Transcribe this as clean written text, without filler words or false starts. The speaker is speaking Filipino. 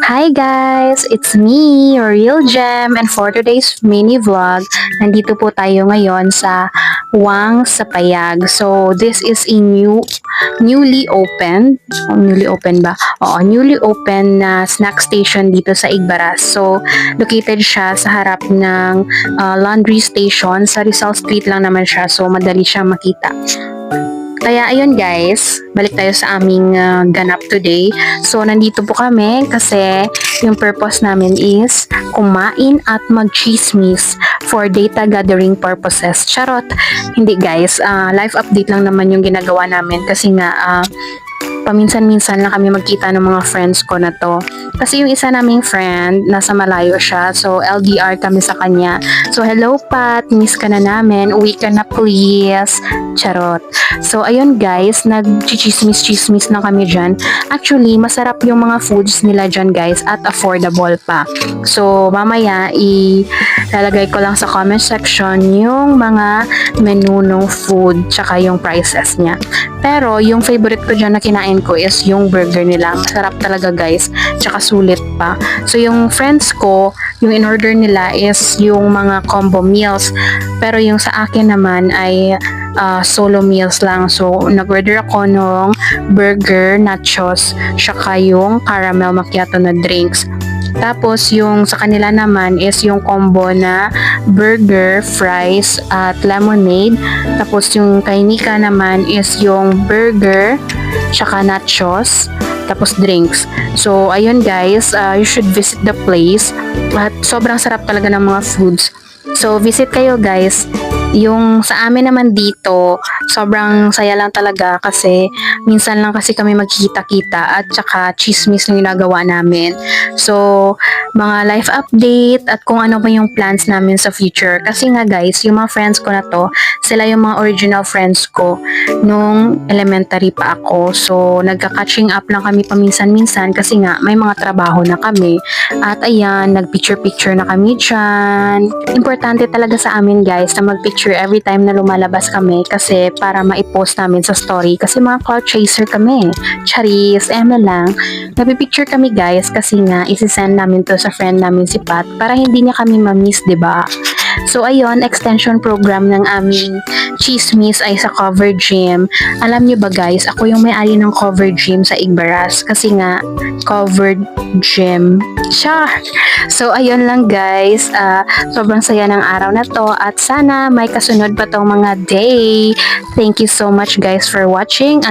Hi guys! It's me, your Real Gem, and for today's mini vlog, nandito po tayo ngayon sa Wang sa Payag. So, this is a newly opened, newly open ba? Oo, newly open na snack station dito sa Igbaras. So, located siya sa harap ng laundry station. Sa Rizal Street lang naman siya, so madali siyang makita. Kaya ayun guys, balik tayo sa aming ganap today. So nandito po kami kasi yung purpose namin is kumain at mag-chismis for data gathering purposes. Charot! Hindi guys, live update lang naman yung ginagawa namin kasi nga paminsan-minsan lang kami magkita ng mga friends ko na to. Kasi yung isa naming friend, nasa malayo siya. So, LDR kami sa kanya. So, hello Pat, miss ka na namin. Uwi ka na please. Charot. So, ayun guys, nag-chismis-chismis na kami dyan. Actually, masarap yung mga foods nila dyan guys at affordable pa. So, mamaya, ilalagay ko lang sa comment section yung mga menu ng food tsaka yung prices niya. Pero, yung favorite ko dyan na kinain ko is yung burger nila. Masarap talaga guys. Tsaka sulit pa. So yung friends ko, yung in-order nila is yung mga combo meals. Pero yung sa akin naman ay solo meals lang. So nag-order ako ng burger, nachos, tsaka yung caramel macchiato na drinks. Tapos yung sa kanila naman is yung combo na burger, fries, at lemonade. Tapos yung kay Nika naman is yung burger, tsaka nachos, tapos drinks. So ayun guys, you should visit the place. At sobrang sarap talaga ng mga foods. So visit kayo guys. Yung sa amin naman dito, sobrang saya lang talaga kasi minsan lang kasi kami magkita-kita at saka chismis na ginagawa namin. So, mga life update at kung ano pa yung plans namin sa future. Kasi nga guys, yung mga friends ko na to, sila yung mga original friends ko nung elementary pa ako. So, nagka-catching up lang kami paminsan-minsan kasi nga may mga trabaho na kami. At ayan, nag-picture-picture na kami dyan. Importante talaga sa amin guys na mag-picture every time na lumalabas kami kasi para ma-post namin sa story kasi mga cloud chaser kami. Charis, eme lang. Nagpipicture kami guys kasi nga isi-send namin to sa friend namin si Pat para hindi niya kami ma-miss, 'di ba? So ayun, extension program ng aming chismis ay sa Cover Gym. Alam niyo ba guys, ako yung may-ari ng Cover Gym sa Igbaras kasi nga covered gym siya. So ayun lang guys, sobrang saya ng araw na to at sana may kasunod pa tong mga day. Thank you so much guys for watching.